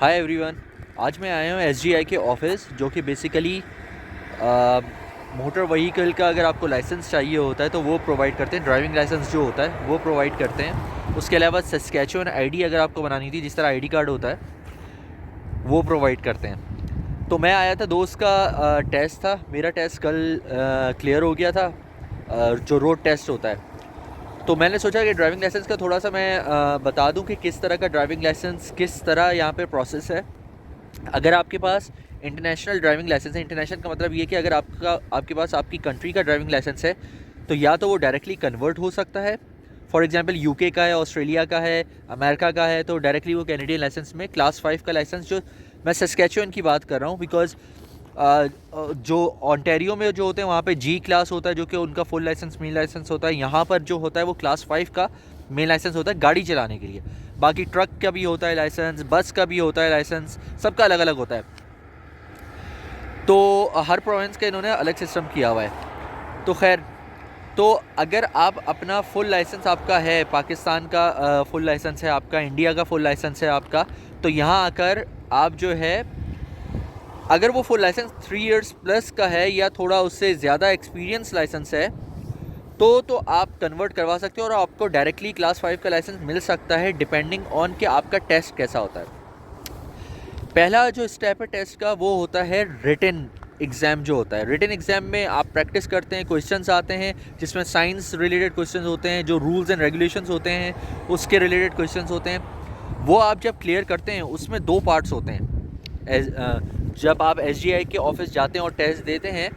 Hi everyone. आज मैं आया हूँ एसजीआई के ऑफिस, जो कि बेसिकली मोटर व्हीकल का अगर आपको लाइसेंस चाहिए होता है तो वो प्रोवाइड करते हैं। ड्राइविंग लाइसेंस जो होता है वो प्रोवाइड करते हैं। उसके अलावा सस्कैचुअन आईडी अगर आपको बनानी थी, जिस तरह आईडी कार्ड होता है, वो प्रोवाइड करते हैं। तो मैं आया था, दोस्त का टेस्ट था। मेरा टेस्ट कल क्लियर हो गया था, जो रोड टेस्ट होता है। तो मैंने सोचा कि ड्राइविंग लाइसेंस का थोड़ा सा मैं बता दूं कि किस तरह का ड्राइविंग लाइसेंस, किस तरह यहाँ पे प्रोसेस है। अगर आपके पास इंटरनेशनल ड्राइविंग लाइसेंस है, इंटरनेशनल का मतलब ये कि अगर आपके पास आपकी कंट्री का ड्राइविंग लाइसेंस है, तो या तो वो डायरेक्टली कन्वर्ट हो सकता है। फॉर एग्जांपल यूके का है, ऑस्ट्रेलिया का है, अमेरिका का है, तो डायरेक्टली वो कैनेडियन लाइसेंस में क्लास 5 का लाइसेंस, जो मैं सस्कैचुअन की बात कर रहा हूँ, बिकॉज जो ऑन्टेरियो में जो होते हैं वहाँ पे जी क्लास होता है, जो कि उनका फुल लाइसेंस मेन लाइसेंस होता है। यहाँ पर जो होता है वो क्लास 5 का मेन लाइसेंस होता है गाड़ी चलाने के लिए। बाकी ट्रक का भी होता है लाइसेंस, बस का भी होता है लाइसेंस, सबका अलग अलग होता है। तो हर प्रोविंस का इन्होंने अलग सिस्टम किया हुआ है। तो खैर, तो अगर आप अपना फुल लाइसेंस आपका है, पाकिस्तान का फुल लाइसेंस है आपका, इंडिया का फुल लाइसेंस है आपका, तो यहाँ आकर आप जो है, अगर वो फुल लाइसेंस 3 इयर्स प्लस का है या थोड़ा उससे ज़्यादा एक्सपीरियंस लाइसेंस है, तो आप कन्वर्ट करवा सकते हो और आपको डायरेक्टली क्लास 5 का लाइसेंस मिल सकता है, डिपेंडिंग ऑन कि आपका टेस्ट कैसा होता है। पहला जो स्टेप है टेस्ट का, वो होता है रिटन एग्ज़ाम। जो होता है रिटन एग्ज़ाम में आप प्रैक्टिस करते हैं, क्वेश्चंस आते हैं जिसमें साइंस रिलेटेड क्वेश्चंस होते हैं, जो रूल्स एंड रेगुलेशंस होते हैं उसके रिलेटेड क्वेश्चंस होते हैं। वो आप जब क्लियर करते हैं, उसमें 2 पार्ट्स होते हैं। जब आप एसजीआई के ऑफिस जाते हैं और टेस्ट देते हैं,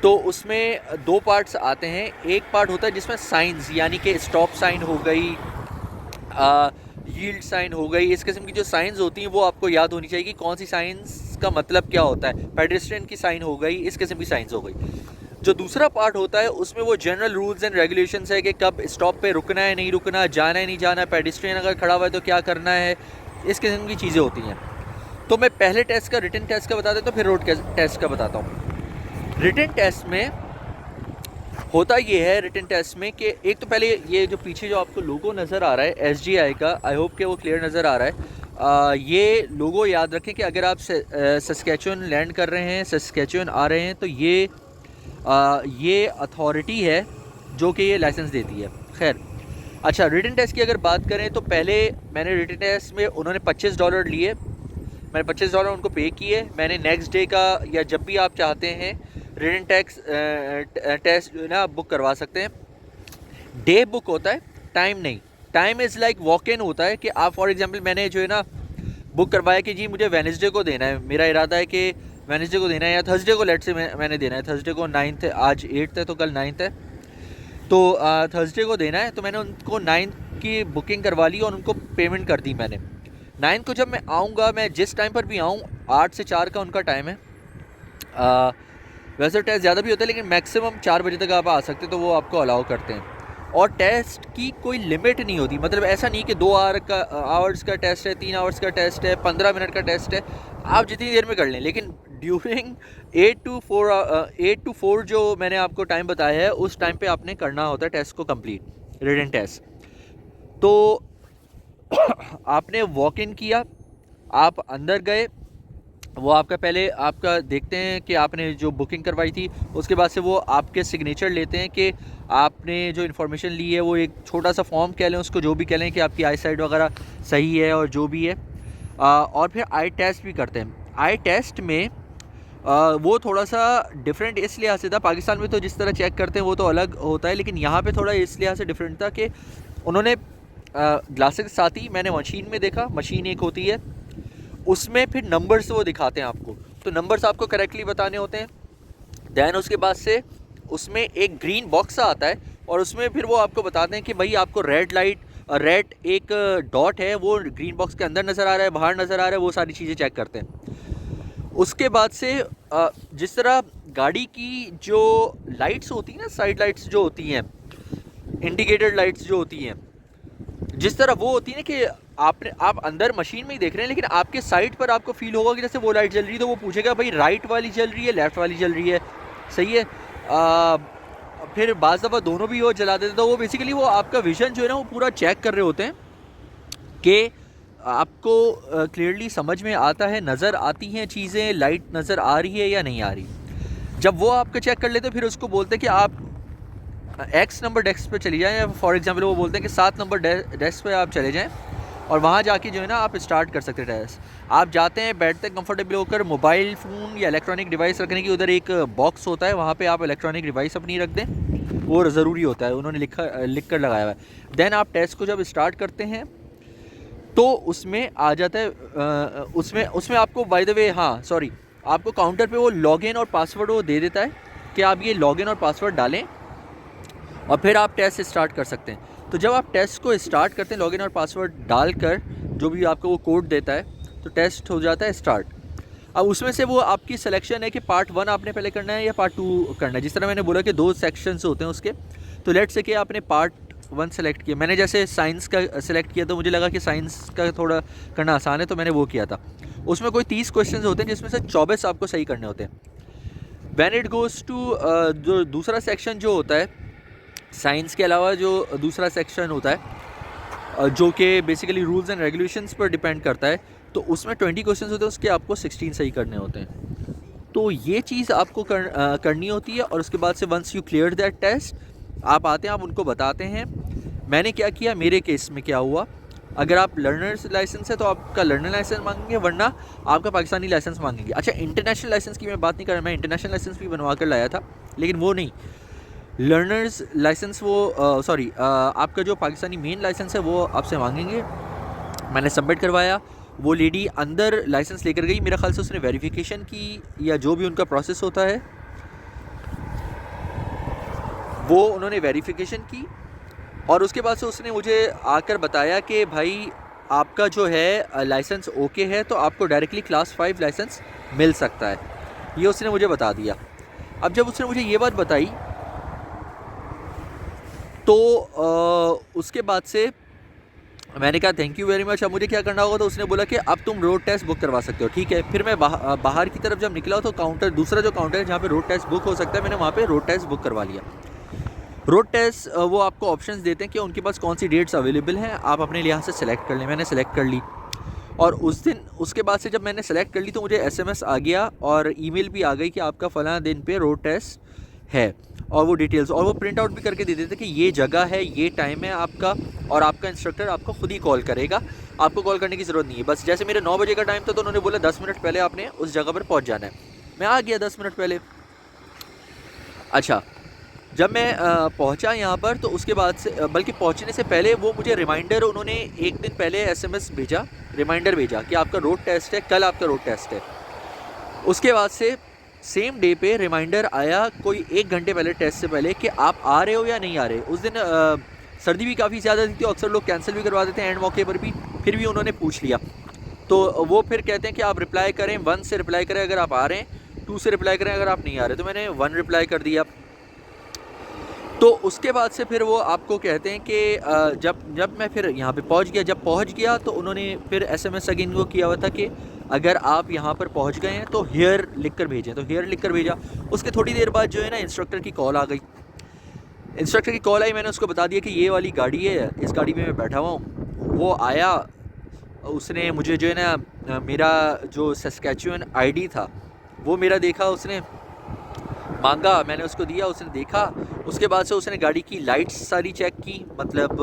तो उसमें 2 पार्ट्स आते हैं। एक पार्ट होता है जिसमें साइंस, यानी कि स्टॉप साइन हो गई, यील्ड साइन हो गई, इस किस्म की जो साइंस होती हैं वो आपको याद होनी चाहिए कि कौन सी साइंस का मतलब क्या होता है। पेडेस्ट्रियन की साइन हो गई, इस किस्म की साइंस हो गई। जो दूसरा पार्ट होता है उसमें वो जनरल रूल्स एंड रेगुलेशंस है कि कब स्टॉप पे रुकना है, नहीं रुकना, जाना है नहीं जाना, पेडेस्ट्रियन अगर खड़ा हुआ है तो क्या करना है, इस किस्म की चीज़ें होती हैं। तो मैं पहले टेस्ट का, रिटन टेस्ट का बता देता हूँ, फिर रोड टेस्ट का बताता हूँ। रिटन टेस्ट में होता ये है, रिटन टेस्ट में, कि एक तो पहले ये जो पीछे जो आपको लोगो नज़र आ रहा है एसजीआई का, आई होप कि वो क्लियर नज़र आ रहा है। ये लोगो याद रखें कि अगर आप सस्कैचुअन लैंड कर रहे हैं, सस्कैचुअन आ रहे हैं, तो ये अथॉरिटी है जो कि ये लाइसेंस देती है। खैर, अच्छा, रिटन टेस्ट की अगर बात करें तो पहले मैंने रिटन टेस्ट में, उन्होंने $25 लिए, मैंने $25 उनको पे किए। मैंने नेक्स्ट डे का, या जब भी आप चाहते हैं रिटन टेस्ट जो है ना, आप बुक करवा सकते हैं। डे बुक होता है, टाइम नहीं। Time is like walk in होता है कि आप, फॉर एग्जांपल, मैंने जो है ना बुक करवाया कि जी मुझे वेडनेसडे को देना है, मेरा इरादा है कि वेडनेसडे को देना है या थर्सडे को, लेट से मैंने देना है थर्सडे को, 9th है, आज 8th है तो कल 9th है, तो थर्सडे को देना है। तो मैंने उनको 9th की बुकिंग करवा ली और उनको पेमेंट कर दी मैंने। 9th को जब मैं आऊँगा, मैं जिस टाइम पर भी आऊँ, 8 से 4 का उनका टाइम है। वैसे टेस्ट ज़्यादा भी होता है, लेकिन मैक्सिमम 4 बजे तक आप आ सकते हैं, तो वो आपको अलाउ करते हैं। और टेस्ट की कोई लिमिट नहीं होती, मतलब ऐसा नहीं कि 2 आवर्स का टेस्ट है, 3 आवर्स का टेस्ट है, 15 मिनट का टेस्ट है, आप जितनी देर में कर लें। लेकिन ड्यूरिंग 8 to 4 जो मैंने आपको टाइम बताया है, उस टाइम पे आपने करना होता है टेस्ट को कंप्लीट, रिटन टेस्ट। तो आपने वॉक इन किया, आप अंदर गए, वो आपका पहले आपका देखते हैं कि आपने जो बुकिंग करवाई थी, उसके बाद से वो आपके सिग्नेचर लेते हैं कि आपने जो इन्फॉर्मेशन ली है, वो एक छोटा सा फॉर्म कह लें उसको, जो भी कह लें, कि आपकी आई साइड वगैरह सही है और जो भी है। और फिर आई टेस्ट भी करते हैं। आई टेस्ट में वो थोड़ा सा डिफरेंट इस लिहाज से था, पाकिस्तान में तो जिस तरह चेक करते हैं वो तो अलग होता है, लेकिन यहाँ पे थोड़ा इस लिहाज से डिफरेंट था कि उन्होंने ग्लासेस के साथ ही, मैंने मशीन में देखा, मशीन एक होती है, उसमें फिर नंबर्स वो दिखाते हैं आपको, तो नंबर्स आपको करेक्टली बताने होते हैं। दैन उसके बाद से उसमें एक ग्रीन बॉक्स आता है और उसमें फिर वो आपको बताते हैं कि भाई आपको रेड एक डॉट है, वो ग्रीन बॉक्स के अंदर नज़र आ रहा है, बाहर नज़र आ रहा है, वो सारी चीज़ें चेक करते हैं। उसके बाद से जिस तरह गाड़ी की जो लाइट्स होती हैं ना, साइड लाइट्स जो होती हैं, इंडिकेटेड लाइट्स जो होती हैं, जिस तरह वो होती है ना, कि आप अंदर मशीन में ही देख रहे हैं, लेकिन आपके साइड पर आपको फील होगा कि जैसे वो लाइट जल रही है, तो वो पूछेगा भाई राइट वाली जल रही है, लेफ़्ट वाली जल रही है, सही है। फिर बाज़ दफ़ा दोनों भी वो जला देते, तो वो बेसिकली वो आपका विज़न जो है ना, वो पूरा चेक कर रहे होते हैं कि आपको क्लियरली समझ में आता है, नज़र आती हैं चीज़ें, लाइट नज़र आ रही है या नहीं आ रही। जब वो आपका चेक कर लेते हैं फिर उसको बोलते हैं कि आप एक्स नंबर डेस्क पे चली जाएँ, या फॉर एग्जांपल वो बोलते हैं कि 7 नंबर डेस्क पे आप चले जाएँ और वहाँ जाके जो है ना आप स्टार्ट कर सकते हैं टेस्ट। आप जाते हैं, बैठते हैं कंफर्टेबल होकर, मोबाइल फ़ोन या इलेक्ट्रॉनिक डिवाइस रखने की उधर एक बॉक्स होता है, वहाँ पे आप इलेक्ट्रॉनिक डिवाइस अपनी रख दें, वो ज़रूरी होता है, उन्होंने लिख कर लगाया हुआ है। देन आप टेस्ट को जब स्टार्ट करते हैं तो उसमें आ जाता है उसमें आपको बाय द वे, हाँ सॉरी, आपको काउंटर पे वो लॉगिन और पासवर्ड वो दे देता है कि आप ये लॉगिन और पासवर्ड डालें और फिर आप टेस्ट स्टार्ट कर सकते हैं। तो जब आप टेस्ट को स्टार्ट करते हैं लॉगिन और पासवर्ड डालकर, जो भी आपको वो कोड देता है, तो टेस्ट हो जाता है स्टार्ट। अब उसमें से वो आपकी सिलेक्शन है कि पार्ट 1 आपने पहले करना है या पार्ट 2 करना है। जिस तरह मैंने बोला कि 2 सेक्शंस होते हैं उसके, तो लेट्स से कि आपने पार्ट 1 सेलेक्ट किया, मैंने जैसे साइंस का सेलेक्ट किया तो मुझे लगा कि साइंस का थोड़ा करना आसान है, तो मैंने वो किया था। उसमें कोई 30 क्वेश्चन होते हैं जिसमें से 24 आपको सही करने होते हैं। व्हेन इट गोज़ टू जो दूसरा सेक्शन जो होता है, साइंस के अलावा जो दूसरा सेक्शन होता है जो कि बेसिकली रूल्स एंड रेगुलेशंस पर डिपेंड करता है, तो उसमें 20 क्वेश्चंस होते हैं, उसके आपको 16 सही करने होते हैं। तो ये चीज़ आपको करनी होती है और उसके बाद से once you clear that test, आप आते हैं, आप उनको बताते हैं। मैंने क्या किया, मेरे केस में क्या हुआ, अगर आप लर्नर्स लाइसेंस है तो आपका लर्नर लाइसेंस मांगेंगे, वरना आपका पाकिस्तानी लाइसेंस मांगेंगे। अच्छा, इंटरनेशनल लाइसेंस की मैं बात नहीं कर रहा, मैं इंटरनेशनल लाइसेंस भी बनवा कर लाया था, लेकिन वो नहीं, लर्नर्स लाइसेंस वो सॉरी आपका जो पाकिस्तानी मेन लाइसेंस है वो आपसे मांगेंगे। मैंने सबमिट करवाया, वो लेडी अंदर लाइसेंस लेकर गई, मेरा ख्याल से उसने वेरिफिकेशन की या जो भी उनका प्रोसेस होता है वो उन्होंने वेरिफिकेशन की, और उसके बाद से उसने मुझे आकर बताया कि भाई आपका जो है लाइसेंस ओके है, तो आपको डायरेक्टली क्लास 5 लाइसेंस मिल सकता है, ये उसने मुझे बता दिया। अब जब उसने मुझे ये बात बताई तो उसके बाद से मैंने कहा थैंक यू वेरी मच, अब मुझे क्या करना होगा। तो उसने बोला कि अब तुम रोड टेस्ट बुक करवा सकते हो। ठीक है, फिर मैं बाहर की तरफ जब निकला तो काउंटर, दूसरा जो काउंटर है जहाँ पे रोड टेस्ट बुक हो सकता है, मैंने वहाँ पे रोड टेस्ट बुक करवा लिया। रोड टेस्ट वो आपको ऑप्शंस देते हैं कि उनके पास कौन सी डेट्स अवेलेबल हैं, आप अपने यहाँ से सेलेक्ट कर लें। मैंने सेलेक्ट कर ली और उस दिन उसके बाद से जब मैंने सेलेक्ट कर ली तो मुझे एसएमएस आ गया और ईमेल भी आ गई कि आपका फ़लाँ दिन पे रोड टेस्ट है, और वो डिटेल्स, और वो प्रिंट आउट भी करके दे देते कि ये जगह है, ये टाइम है आपका, और आपका इंस्ट्रक्टर आपको खुद ही कॉल करेगा, आपको कॉल करने की ज़रूरत नहीं है। बस जैसे मेरे 9 बजे का टाइम था तो उन्होंने बोला 10 मिनट पहले आपने उस जगह पर पहुँच जाना है। मैं आ गया 10 मिनट पहले। अच्छा, जब मैं पहुंचा यहाँ पर तो उसके बाद से, बल्कि पहुंचने से पहले वो मुझे रिमाइंडर, उन्होंने एक दिन पहले एसएमएस भेजा, रिमाइंडर भेजा कि आपका रोड टेस्ट है, कल आपका रोड टेस्ट है। उसके बाद से सेम डे पे रिमाइंडर आया कोई 1 घंटे पहले, टेस्ट से पहले, कि आप आ रहे हो या नहीं आ रहे। उस दिन सर्दी भी काफ़ी ज़्यादा थी तो अक्सर लोग कैंसिल भी करवा देते हैं एंड मौके पर भी, फिर भी उन्होंने पूछ लिया। तो वो फिर कहते हैं कि आप रिप्लाई करें, 1 से रिप्लाई करें अगर आप आ रहे हैं, 2 से रिप्लाई करें अगर आप नहीं आ रहे। तो मैंने 1 रिप्लाई कर दिया। तो उसके बाद से फिर वो आपको कहते हैं कि जब मैं फिर यहाँ पे पहुँच गया, जब पहुँच गया तो उन्होंने फिर एसएमएस अगेन वो किया हुआ था कि अगर आप यहाँ पर पहुँच गए हैं तो हियर लिख कर भेजें। तो हियर लिख कर भेजा। उसके थोड़ी देर बाद जो है ना इंस्ट्रक्टर की कॉल आ गई। इंस्ट्रक्टर की कॉल आई, मैंने उसको बता दिया कि ये वाली गाड़ी है, इस गाड़ी में मैं बैठा हुआ हूँ। वो आया, उसने मुझे जो है ना मेरा जो सस्कैचुअन आईडी था वो मेरा देखा, उसने मांगा, मैंने उसको दिया, उसने देखा। उसके बाद से उसने गाड़ी की लाइट्स सारी चेक की, मतलब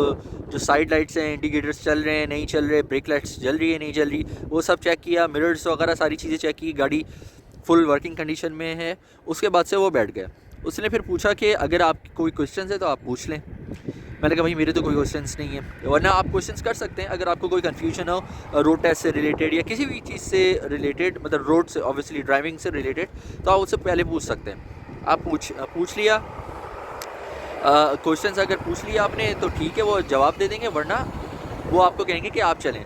जो साइड लाइट्स हैं, इंडिकेटर्स चल रहे हैं नहीं चल रहे, ब्रेक लाइट्स जल रही है नहीं जल रही, वो सब चेक किया, मिरर्स वगैरह सारी चीज़ें चेक की, गाड़ी फुल वर्किंग कंडीशन में है। उसके बाद से वो बैठ गया। उसने फिर पूछा कि अगर आपकी कोई क्वेश्चन है तो आप पूछ लें। मैंने कहा भाई मेरे तो कोई क्वेश्चंस नहीं है, वरना आप क्वेश्चंस कर सकते हैं अगर आपको कोई कन्फ्यूजन हो रोड टेस्ट से रिलेटेड या किसी भी चीज़ से रिलेटेड, मतलब रोड से ऑब्वियसली ड्राइविंग से रिलेटेड, तो आप उससे पहले पूछ सकते हैं। आप पूछ लिया, क्वेश्चंस अगर पूछ लिया आपने तो ठीक है, वो जवाब दे देंगे, वरना वो आपको कहेंगे कि आप चलें।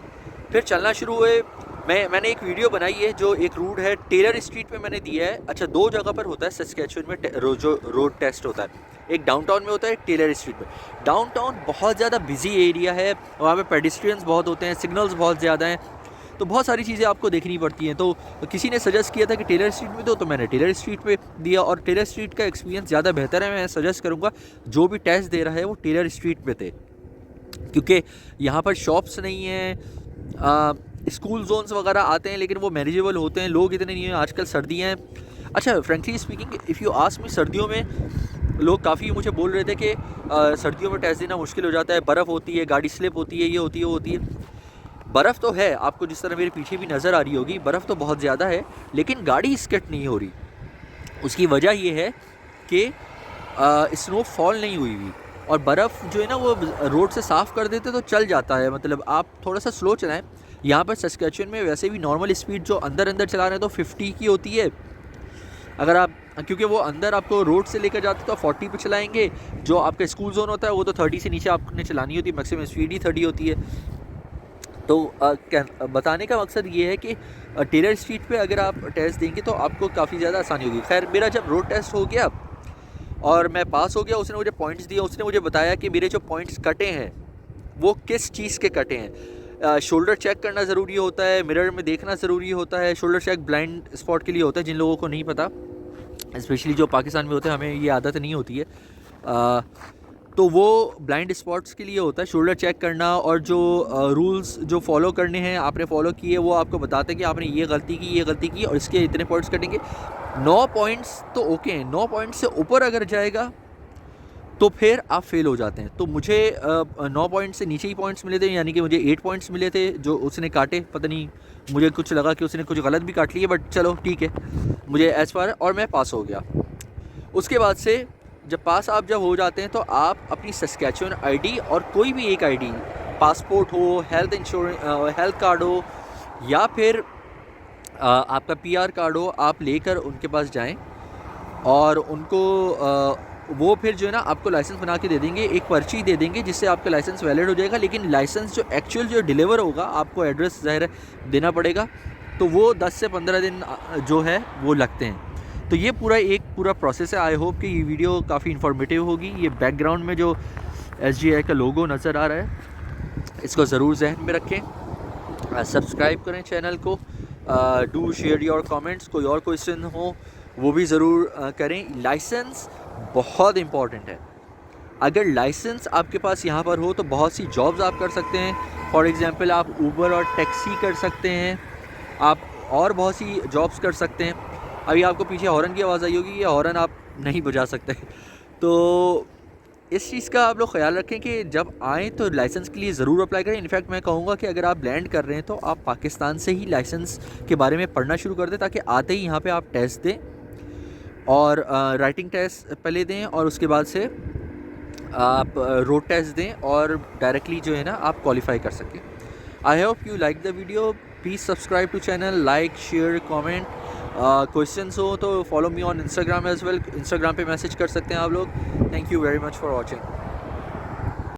फिर चलना शुरू हुए। मैंने एक वीडियो बनाई है, जो एक रूट है टेलर स्ट्रीट पे मैंने दिया है। अच्छा, 2 जगह पर होता है सस्कैचुअन में जो रोड टेस्ट होता है, एक डाउनटाउन में होता है, एक टेलर स्ट्रीट में। डाउनटाउन बहुत ज़्यादा बिजी एरिया है, वहाँ पे पेडिस्ट्रियंस बहुत होते हैं, सिग्नल्स बहुत ज़्यादा हैं, तो बहुत सारी चीज़ें आपको देखनी पड़ती हैं। तो किसी ने सजेस्ट किया था कि टेलर स्ट्रीट में दो, तो मैंने टेलर स्ट्रीट पे दिया, और टेलर स्ट्रीट का एक्सपीरियंस ज़्यादा बेहतर है। मैं सजेस्ट करूँगा जो भी टेस्ट दे रहा है वो टेलर स्ट्रीट पे थे, क्योंकि यहाँ पर शॉप्स नहीं हैं, स्कूल जोन्स वगैरह आते हैं, लेकिन वो मैनेजेबल होते हैं, लोग इतने नहीं हैं, आजकल सर्दियाँ हैं। अच्छा, frankly speaking, if you ask me, सर्दियों में लोग काफ़ी मुझे बोल रहे थे कि सर्दियों में टेस्ट देना मुश्किल हो जाता है, बर्फ़ होती है, गाड़ी स्लिप होती है, ये होती है, वो होती है। बर्फ़ तो है, आपको जिस तरह मेरे पीछे भी नज़र आ रही होगी, बर्फ़ तो बहुत ज़्यादा है, लेकिन गाड़ी स्किड नहीं हो रही। उसकी वजह ये है कि स्नोफॉल नहीं हुई हुई, और बर्फ़ जो है ना वो रोड से साफ़ कर देते तो चल जाता है, मतलब आप थोड़ा सा स्लो चलाएं। यहाँ पर सस्केचुअन में वैसे भी नॉर्मल स्पीड जो अंदर अंदर चला रहे हैं तो 50 की होती है। अगर आप, क्योंकि वो अंदर आपको रोड से लेकर जाते तो 40 पे चलाएंगे, जो आपका स्कूल जोन होता है वो तो 30 से नीचे आपने चलानी होती है, मैक्सिमम स्पीड ही 30 होती है। तो बताने का मकसद ये है कि टेलर स्ट्रीट पे अगर आप टेस्ट देंगे तो आपको काफ़ी ज़्यादा आसानी होगी। खैर, मेरा जब रोड टेस्ट हो गया और मैं पास हो गया, उसने मुझे पॉइंट्स दिए, उसने मुझे बताया कि मेरे जो पॉइंट्स कटे हैं वो किस चीज़ के कटे हैं। शोल्डर चेक करना ज़रूरी होता है, मिरर में देखना ज़रूरी होता है। शोल्डर चेक ब्लाइंड स्पॉट के लिए होता है, जिन लोगों को नहीं पता, स्पेशली जो पाकिस्तान में होते हैं, हमें ये आदत नहीं होती है। तो वो ब्लाइंड स्पॉट्स के लिए होता है शोल्डर चेक करना, और जो रूल्स जो फॉलो करने हैं आपने फॉलो किए, वो आपको बताते हैं कि आपने ये गलती की, ये गलती की, और इसके इतने पॉइंट्स कटेंगे। 9 पॉइंट्स तो ओके हैं, 9 पॉइंट्स से ऊपर अगर जाएगा तो फिर आप फेल हो जाते हैं। तो मुझे 9 पॉइंट से नीचे ही पॉइंट्स मिले थे, यानी कि मुझे 8 पॉइंट्स मिले थे जो उसने काटे। पता नहीं, मुझे कुछ लगा कि उसने कुछ गलत भी काट लिए, बट चलो ठीक है, मुझे एज पर, और मैं पास हो गया। उसके बाद से जब पास आप जब हो जाते हैं तो आप अपनी सस्कैचुअन आईडी और कोई भी एक आईडी, पासपोर्ट हो, हेल्थ इंश्योरेंस, हेल्थ कार्ड हो, या फिर आपका पीआर कार्ड हो, आप लेकर उनके पास जाएं, और उनको वो फिर जो है ना आपको लाइसेंस बना के दे देंगे, एक पर्ची दे देंगे जिससे आपका लाइसेंस वैलिड हो जाएगा। लेकिन लाइसेंस जो एक्चुअल जो डिलीवर होगा, आपको एड्रेस ज़ाहिर देना पड़ेगा, तो वो 10 से 15 दिन जो है वो लगते हैं। तो ये पूरा प्रोसेस है। आई होप कि ये वीडियो काफ़ी इन्फॉर्मेटिव होगी। ये बैकग्राउंड में जो SGI का लोगो नज़र आ रहा है, इसको ज़रूर जहन में रखें। सब्सक्राइब करें चैनल को, डू शेयर योर कमेंट्स। कोई और क्वेश्चन हो वो भी ज़रूर करें। लाइसेंस बहुत इम्पॉर्टेंट है। अगर लाइसेंस आपके पास यहाँ पर हो तो बहुत सी जॉब्स आप कर सकते हैं। फॉर एग्ज़ाम्पल, आप ऊबर और टैक्सी कर सकते हैं, आप और बहुत सी जॉब्स कर सकते हैं। अभी आपको पीछे हॉर्न की आवाज़ आई होगी, ये हॉर्न आप नहीं बजा सकते। तो इस चीज़ का आप लोग ख्याल रखें कि जब आएँ तो लाइसेंस के लिए ज़रूर अप्लाई करें। इनफैक्ट मैं कहूँगा कि अगर आप लैंड कर रहे हैं तो आप पाकिस्तान से ही लाइसेंस के बारे में पढ़ना शुरू कर दें, ताकि आते ही यहाँ पे आप टेस्ट दें, और राइटिंग टेस्ट पहले दें, और उसके बाद से आप रोड टेस्ट दें, और डायरेक्टली जो है ना आप क्वालिफाई कर सकें। I hope you like the video. Please subscribe to channel, like, share, comment. Questions हो तो follow me on Instagram as well. Instagram पे मैसेज कर सकते हैं आप लोग। Thank you very much for watching.